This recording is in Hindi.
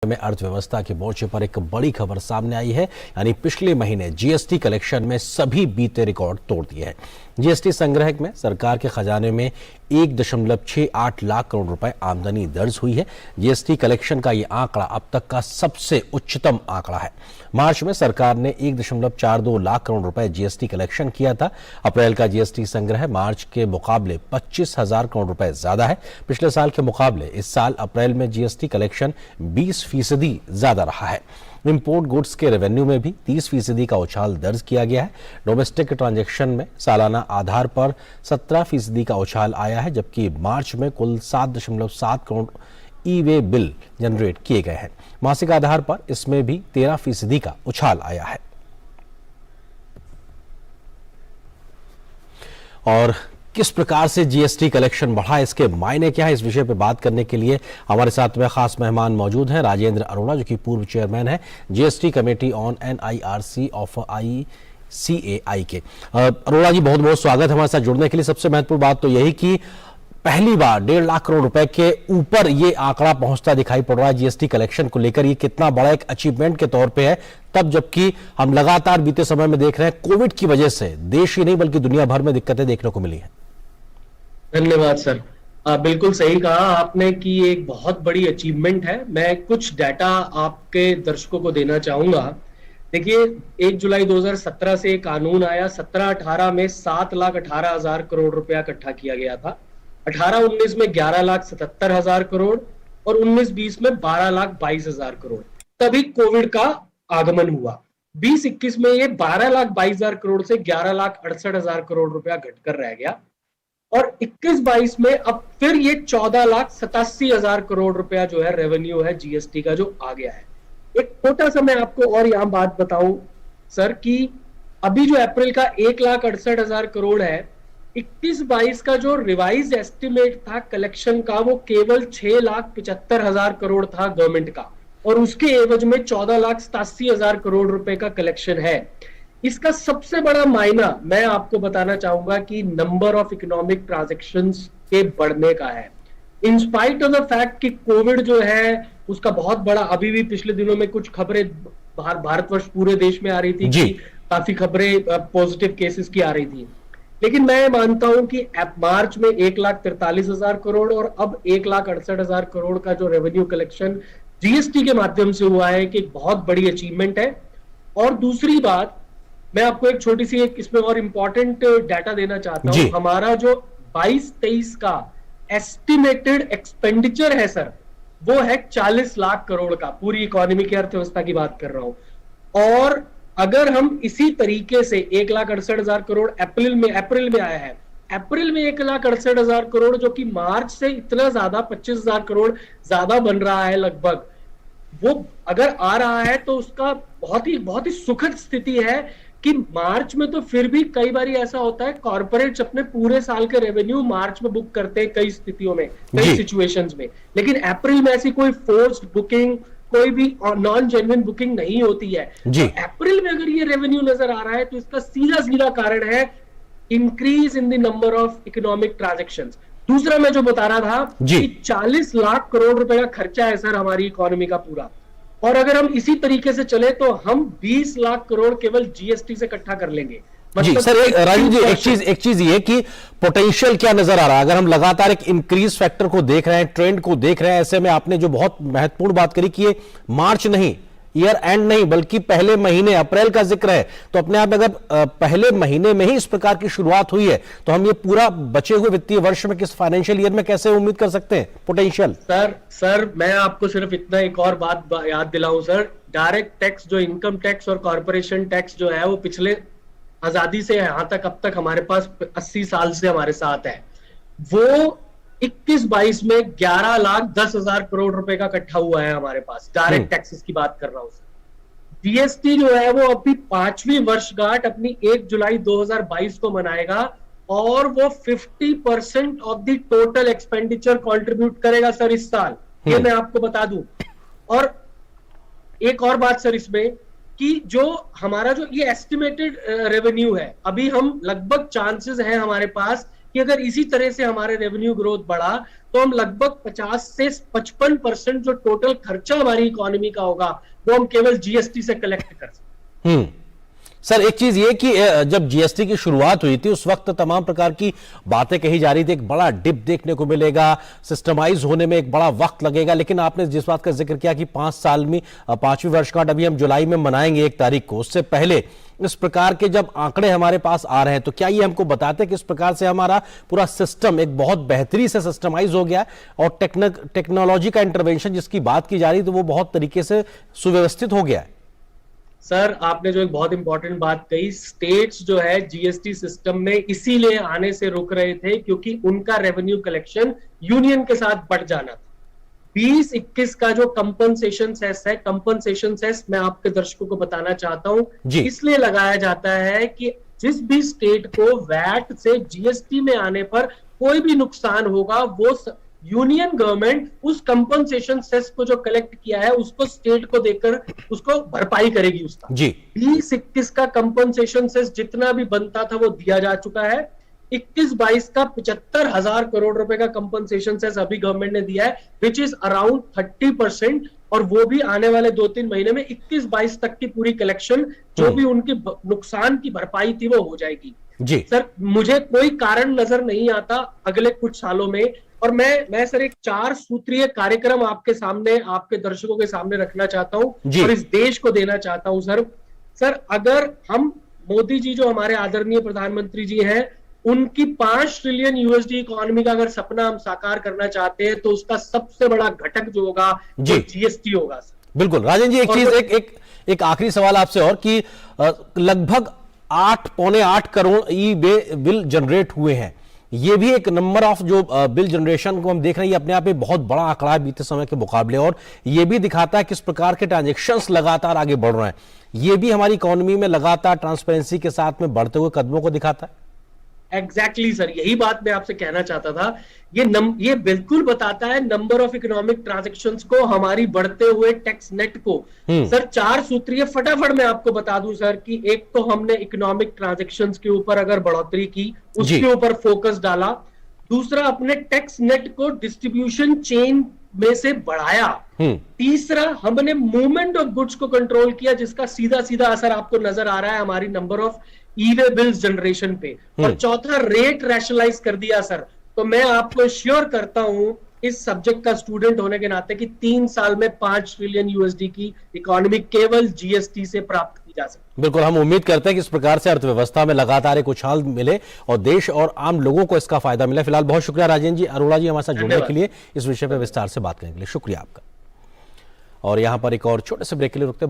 में अर्थव्यवस्था के मोर्चे पर एक बड़ी खबर सामने आई है, यानी पिछले महीने जीएसटी कलेक्शन में सभी बीते रिकॉर्ड तोड़ दिए हैं। जीएसटी संग्रह में सरकार के खजाने में 1.68 लाख करोड़ रुपए आमदनी दर्ज हुई है। जीएसटी कलेक्शन का यह आंकड़ा अब तक का सबसे उच्चतम आंकड़ा है। मार्च में सरकार ने 1.42 लाख करोड़ रुपए जीएसटी कलेक्शन किया था। अप्रैल का जीएसटी संग्रह मार्च के मुकाबले 25,000 करोड़ रुपए ज्यादा है। पिछले साल के मुकाबले इस साल अप्रैल में जीएसटी कलेक्शन 20% ज्यादा रहा है। इंपोर्ट गुड्स के रेवेन्यू में भी 30% का उछाल दर्ज किया गया है। डोमेस्टिक ट्रांजैक्शन में सालाना आधार पर 17% का उछाल आया है, जबकि मार्च में कुल 7.7 करोड़ ई वे बिल जनरेट किए गए हैं। मासिक आधार पर इसमें भी 13% का उछाल आया है। और किस प्रकार से जीएसटी कलेक्शन बढ़ा, इसके मायने क्या है, इस विषय पर बात करने के लिए हमारे साथ में खास मेहमान मौजूद हैं। राजेंद्र अरोड़ा, जो कि पूर्व चेयरमैन है GST committee on NIRC of ICAI के। अरोड़ा जी, बहुत बहुत स्वागत है हमारे साथ जुड़ने के लिए। सबसे महत्वपूर्ण बात तो यही कि पहली बार 1.5 लाख करोड़ रुपए के ऊपर ये आंकड़ा पहुंचता दिखाई पड़ रहा है जीएसटी कलेक्शन को लेकर। ये कितना बड़ा एक अचीवमेंट के तौर पे है, तब जबकि हम लगातार बीते समय में देख रहे हैं कोविड की वजह से देश ही नहीं बल्कि दुनिया भर में दिक्कतें देखने को मिली है। धन्यवाद सर, बिल्कुल सही कहा आपने कि ये एक बहुत बड़ी अचीवमेंट है। मैं कुछ डाटा आपके दर्शकों को देना चाहूंगा। देखिए, 1 जुलाई 2017 से कानून आया। 17-18 में 7,18,000 करोड़ रुपया इकट्ठा किया गया था। 18-19 में 11,77,000 करोड़ और 19-20 में 12,22,000 करोड़। तभी कोविड का आगमन हुआ। 20-21 में ये 12,22,000 करोड़ से 11,68,000 करोड़ रुपया घटकर रह गया और 21-22 में अब फिर ये 14,87,000 करोड़ रुपया जो है रेवेन्यू है जीएसटी का जो आ गया है। एक छोटा सा मैं आपको और यहां बात बताऊं सर कि अभी जो अप्रैल का 1,68,000 करोड़ है, 21-22 का जो रिवाइज एस्टिमेट था कलेक्शन का वो केवल 6,75,000 करोड़ था गवर्नमेंट का, और उसके एवज में 14,87,000 करोड़ रुपए का कलेक्शन है। इसका सबसे बड़ा मायना मैं आपको बताना चाहूंगा कि नंबर ऑफ इकोनॉमिक ट्रांजैक्शंस के बढ़ने का है। In spite of the fact कि कोविड जो है उसका बहुत बड़ा, अभी भी पिछले दिनों में कुछ खबरें भारतवर्ष पूरे देश में आ रही थी कि काफी खबरें पॉजिटिव केसेस की आ रही थी, लेकिन मैं मानता हूं कि मार्च में 1,43,000 करोड़ और अब 1,68,000 करोड़ का जो रेवेन्यू कलेक्शन जीएसटी के माध्यम से हुआ है कि एक बहुत बड़ी अचीवमेंट है। और दूसरी बात, मैं आपको एक छोटी सी एक इसमें और इंपॉर्टेंट डाटा देना चाहता हूं। हमारा जो 22-23 का एस्टिमेटेड एक्सपेंडिचर है सर, वो है 40 लाख करोड़ का। पूरी इकोनॉमी की अर्थव्यवस्था की बात कर रहा हूं। और अगर हम इसी तरीके से 1,68,000 करोड़ अप्रैल में आया है, अप्रैल में 1,68,000 करोड़ जो कि मार्च से इतना ज्यादा 25,000 करोड़ ज्यादा बन रहा है लगभग, वो अगर आ रहा है तो उसका बहुत ही सुखद स्थिति है कि मार्च में तो फिर भी कई बार ऐसा होता है कॉर्पोरेट्स अपने पूरे साल के रेवेन्यू मार्च में बुक करते हैं कई स्थितियों में, कई सिचुएशंस में, लेकिन अप्रैल में ऐसी कोई फोर्स्ड बुकिंग, कोई भी नॉन जेन्युइन बुकिंग नहीं होती है। तो अप्रैल में अगर ये रेवेन्यू नजर आ रहा है तो इसका सीधा कारण है increase in the number of economic transactions. दूसरा मैं जो बता रहा था कि 40 लाख करोड़ रुपए का खर्चा है सर हमारी इकोनॉमी का पूरा, और अगर हम इसी तरीके से चले तो हम 20 लाख करोड़ केवल जीएसटी से इकट्ठा कर लेंगे। जी सर, राजू जी, एक चीज ये कि पोटेंशियल क्या नजर आ रहा है, अगर हम लगातार एक इंक्रीज फैक्टर को देख रहे हैं, ट्रेंड को देख रहे हैं, ऐसे में आपने जो बहुत महत्वपूर्ण बात करी कि ये मार्च नहीं, ईयर एंड नहीं, बल्कि पहले महीने अप्रैल का जिक्र है, तो अपने आप में अगर पहले महीने में ही इस प्रकार की शुरुआत हुई है तो हम ये पूरा बचे हुए वित्तीय वर्ष में, किस फाइनेंशियल ईयर में कैसे उम्मीद कर सकते हैं पोटेंशियल? सर मैं आपको सिर्फ इतना एक और बात याद दिलाऊं सर, डायरेक्ट टैक्स जो इनकम टैक्स और कॉर्पोरेशन टैक्स जो है वो पिछले आजादी से यहां तक अब तक हमारे पास 80 साल से हमारे साथ है, वो 21-22 में 11,10,000 करोड़ रुपए का इकट्ठा हुआ है हमारे पास। डायरेक्ट टैक्सेस की बात कर रहा हूं सर। जीएसटी जो है वो अभी 5वीं वर्षगांठ अपनी 1 जुलाई 2022 को मनाएगा और वो 50% of the total expenditure contribute करेगा सर इस साल, ये मैं आपको बता दूं। और एक और बात सर इसमें कि जो हमारा जो ये एस्टिमेटेड रेवेन्यू है, अभी हम लगभग चांसेस हैं हमारे पास कि अगर इसी तरह से हमारे रेवेन्यू ग्रोथ बढ़ा तो हम लगभग 50 से 55% जो टोटल खर्चा हमारी इकोनॉमी का होगा वो हम केवल जीएसटी से कलेक्ट कर सकते। सर एक चीज ये कि जब जीएसटी की शुरुआत हुई थी उस वक्त तमाम प्रकार की बातें कही जा रही थी, एक बड़ा डिप देखने को मिलेगा, सिस्टमाइज होने में एक बड़ा वक्त लगेगा, लेकिन आपने जिस बात का जिक्र किया कि 5 साल में 5वीं वर्षगांठ अभी हम जुलाई में मनाएंगे 1 तारीख को, उससे पहले इस प्रकार के जब आंकड़े हमारे पास आ रहे हैं तो क्या ये हमको बताते हैं कि इस प्रकार से हमारा पूरा सिस्टम एक बहुत बेहतरी से सिस्टमाइज हो गया और टेक्नोलॉजी का इंटरवेंशन जिसकी बात की जा रही है तो वो बहुत तरीके से सुव्यवस्थित हो गया है? सर आपने जो एक बहुत इंपॉर्टेंट बात कही, स्टेट्स जो है जीएसटी सिस्टम में इसीलिए आने से रुक रहे थे क्योंकि उनका रेवेन्यू कलेक्शन यूनियन के साथ बढ़ जाना था। 20-21 का जो कंपनसेशन सेस है, कंपनसेशन सेस मैं आपके दर्शकों को बताना चाहता हूं, इसलिए लगाया जाता है कि जिस भी स्टेट को वैट से जीएसटी में आने पर कोई भी नुकसान होगा वो यूनियन गवर्नमेंट उस कंपनसेशन सेस को जो कलेक्ट किया है उसको स्टेट को देकर उसको भरपाई करेगी उसका। जी 20-21 का कंपनसेशन सेस जितना भी बनता था वो दिया जा चुका है। 21-22 का 75,000 करोड़ रुपए का कंपनसेशन सेस अभी गवर्नमेंट ने दिया है, विच इज अराउंड 30%, और वो भी आने वाले 2-3 महीने में 21-22 तक की पूरी कलेक्शन जो भी उनकी नुकसान की भरपाई थी वो हो जाएगी। जी सर, मुझे कोई कारण नजर नहीं आता अगले कुछ सालों में, और मैं सर एक 4 सूत्रीय कार्यक्रम आपके सामने, आपके दर्शकों के सामने रखना चाहता हूं और इस देश को देना चाहता हूं सर अगर हम मोदी जी जो हमारे आदरणीय प्रधानमंत्री जी हैं उनकी 5 ट्रिलियन यूएसडी इकोनॉमी का अगर सपना हम साकार करना चाहते हैं तो उसका सबसे बड़ा घटक जो होगा वो जीएसटी होगा। बिल्कुल राजन जी, एक चीज एक आखिरी सवाल आपसे और कि लगभग 8-8 करोड़ ई बिल जनरेट हुए हैं, ये भी एक नंबर ऑफ जो बिल जनरेशन को हम देख रहे हैं, ये अपने आप में बहुत बड़ा आंकड़ा है बीते समय के मुकाबले, और ये भी दिखाता है किस प्रकार के ट्रांजैक्शंस लगातार आगे बढ़ रहे हैं। ये भी हमारी इकोनॉमी में लगातार ट्रांसपेरेंसी के साथ में बढ़ते हुए कदमों को दिखाता है। एग्जैक्टली सर, यही बात मैं आपसे कहना चाहता था। ये बिल्कुल बताता है नंबर ऑफ इकोनॉमिक ट्रांजैक्शंस को, हमारी बढ़ते हुए टैक्स नेट को। सर 4 सूत्रीय फटाफट मैं आपको बता दूं सर कि एक तो हमने इकोनॉमिक ट्रांजैक्शंस के ऊपर अगर बढ़ोतरी की, उसके ऊपर फोकस डाला। दूसरा, अपने टैक्स नेट को डिस्ट्रीब्यूशन चेन में से बढ़ाया। तीसरा, हमने मूवमेंट ऑफ गुड्स को कंट्रोल किया जिसका सीधा सीधा असर आपको नजर आ रहा है हमारी number of e-way bills generation पे। और चौथा, रेट रैशनलाइज कर दिया सर। तो मैं आपको श्योर करता हूं इस सब्जेक्ट का स्टूडेंट होने के नाते कि 3 साल में 5 ट्रिलियन यूएसडी की इकोनॉमी केवल जीएसटी से प्राप्त की जा सकती है। बिल्कुल, हम उम्मीद करते हैं कि इस प्रकार से अर्थव्यवस्था में लगातार एक उछाल मिले और देश और आम लोगों को इसका फायदा मिले। फिलहाल बहुत शुक्रिया राजेंद्र जी, अरोड़ा जी हमारे साथ जुड़ने के लिए, इस विषय पर विस्तार से बात करने के लिए शुक्रिया आपका। और यहां पर एक और छोटे से ब्रेक के लिए रुकते